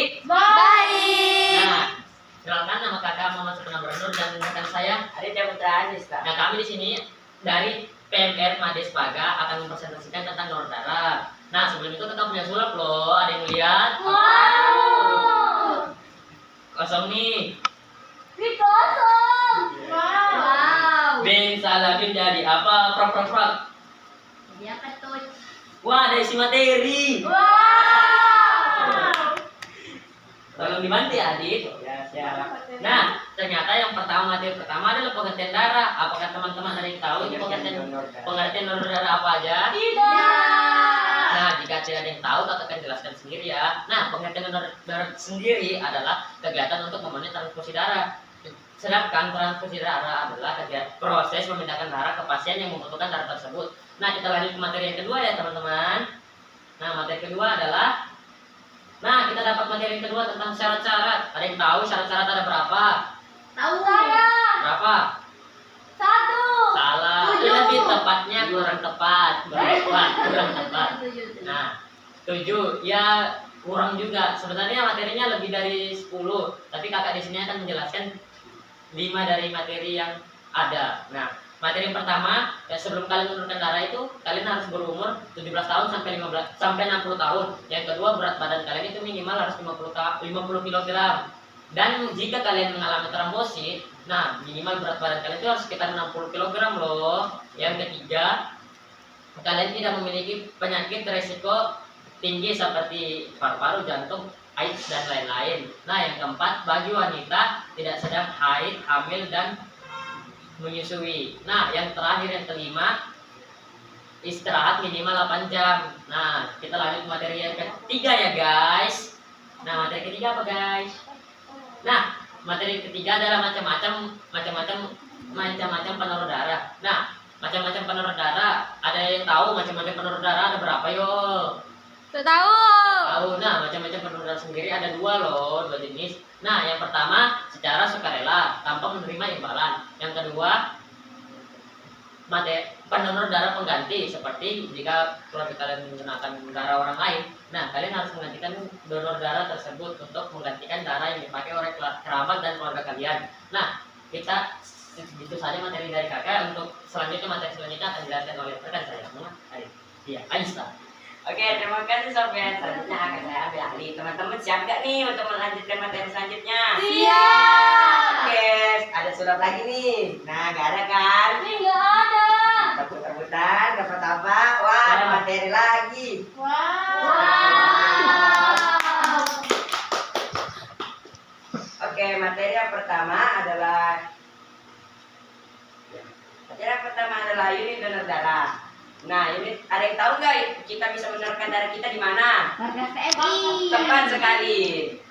baik? Baik. Nah, kenalkan nama kakak Muhammad Suprana Nur dan rekan saya Aditya Putra Aziz. Nah, kami di sini dari PMR Mades Paga akan mempresentasikan tentang donor darah. Nah, sebelum itu kita punya sulap loh. Ada yang lihat? Wow. Kosong nih. Kosong. Wow. Bin Saladin jadi apa? Prok. Dia ketut. Wah, ada isi materi. Wow. Tolong dibantu ya, Adit. Ya, siap. Nah, ternyata yang materi pertama adalah pengertian darah. Apakah teman-teman ada yang tahu ini pengertian donor darah apa aja? Tidak. Nah, jika tidak ada yang tahu, kakak akan jelaskan sendiri ya. Nah, pengertian donor darah sendiri adalah kegiatan untuk memenuhi transfusi darah. Sedangkan transfusi darah adalah proses memindahkan darah ke pasien yang membutuhkan darah tersebut. Nah, kita lanjut ke materi yang kedua ya, teman-teman. Nah, materi kedua adalah kita dapat materi yang kedua tentang syarat-syarat. Ada yang tahu syarat-syarat ada berapa? Tahu saya. Berapa? 1. Salah. 7. Lebih tepatnya kurang tepat. Kurang tepat. Nah, 7 ya kurang juga. Sebenarnya materinya lebih dari 10, tapi kakak di sini akan menjelaskan 5 dari materi yang ada. Nah, materi yang pertama, sebelum kalian menurunkan darah itu, kalian harus berumur 17 tahun sampai 60 tahun. Yang kedua, berat badan kalian itu minimal harus 50 kg. Dan jika kalian mengalami trombosit, nah minimal berat badan kalian itu harus sekitar 60 kg loh. Yang ketiga, kalian tidak memiliki penyakit resiko tinggi seperti paru-paru, jantung, AIDS dan lain-lain. Nah, yang keempat, bagi wanita tidak sedang haid, hamil dan menyusui. Nah, yang terakhir yang kelima, istirahat minimal 8 jam. Nah, kita lanjut ke materi yang ketiga ya guys. Nah, materi ketiga apa guys? Nah, materi ketiga adalah macam-macam penurun darah. Nah, macam-macam penurun darah. Ada yang tahu macam-macam penurun darah ada berapa yo? Tahu. Tahu. Nah, macam-macam penurun darah sendiri ada 2 loh, 2 jenis. Nah, yang pertama secara sukarela tanpa menerima imbalan. Yang kedua, pendonor darah pengganti, seperti jika keluarga kalian menggunakan darah orang lain. Nah, kalian harus menggantikan donor darah tersebut untuk menggantikan darah yang dipakai oleh kerabat dan keluarga kalian. Nah, kita itu saja materi dari kakak. Untuk materi selanjutnya akan dijelaskan oleh rekan saya. Iya, Aisyah. Oke, terima kasih Sofian. Selanjutnya akan saya ambil alih. Teman-teman siap gak nih untuk melanjutkan materi selanjutnya? Siap. Oke, ada surat lagi nih. Nah, gak ada kan? Ini nggak ada. Kita putar-putar, dapat apa? Wah, ada materi lagi. Wow. Oke, materi yang pertama adalah unit donor darah. Nah, ini ada yang tahu nggak kita bisa menyalurkan darah kita di mana? Warga PMI. Tepat sekali.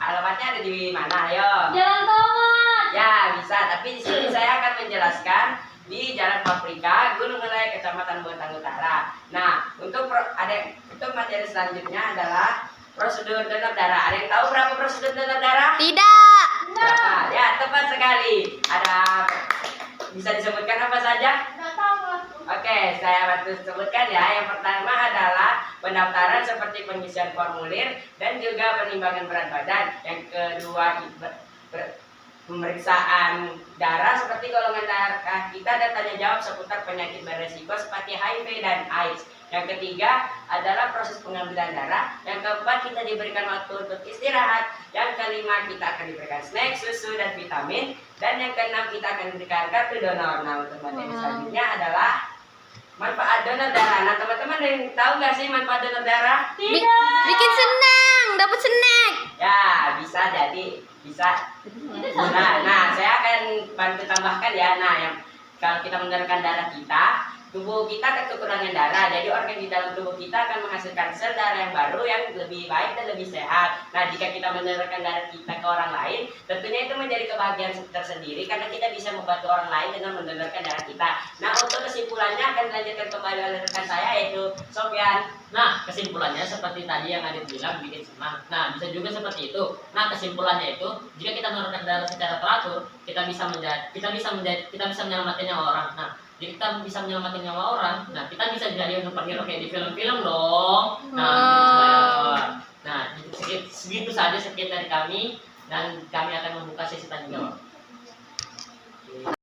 Alamatnya ada di mana? Ayo. Jalan Tomat. Ya, bisa. Tapi di sini saya akan menjelaskan di Jalan Paprika, Gunung Ngelai, Kecamatan Bontang Utara. Nah, untuk materi selanjutnya adalah prosedur donor darah. Ada yang tahu berapa prosedur donor darah? Tidak. Berapa? Ya, tepat sekali. Bisa disebutkan apa saja? Nggak tahu. Oke, saya bantu sebutkan ya. Yang pertama adalah pendaftaran seperti pengisian formulir dan juga penimbangan berat badan. Yang kedua, pemeriksaan darah seperti golongan darah kita dan tanya jawab seputar penyakit beresiko seperti HIV dan AIDS. Yang ketiga adalah proses pengambilan darah. Yang keempat, kita diberikan waktu untuk istirahat. Yang kelima, kita akan diberikan snack, susu, dan vitamin. Dan yang keenam, kita akan diberikan kartu donor. Nah, untuk materi selanjutnya adalah manfaat donor darah. Nah, teman-teman ada yang tahu nggak sih manfaat donor darah? Tidak. Bikin senang, dapat snack. Ya, bisa jadi. Bisa. Nah, saya akan bantu tambahkan ya. Nah, kalau kita mendonorkan darah kita, tubuh kita kekurangan darah, jadi organ di dalam tubuh kita akan menghasilkan sel darah yang baru yang lebih baik dan lebih sehat. Nah, jika kita mendonorkan darah kita ke orang lain, tentunya itu menjadi kebahagiaan tersendiri karena kita bisa membantu orang lain dengan mendonorkan darah kita. Nah, untuk kesimpulannya akan dilanjutkan kembali oleh rekan saya, yaitu Sofian. Nah, kesimpulannya seperti tadi yang Adit bilang, bikin senang. Nah, bisa juga seperti itu. Nah, kesimpulannya itu, jika kita menurunkan darah secara teratur, kita bisa menyelamatkan nyawa orang. Nah, jika kita bisa menyelamatkan nyawa orang, nah kita bisa jadi superhero kayak di film-film dong. Nah, nah, segitu saja sekian dari kami dan kami akan membuka sesi tanya jawab.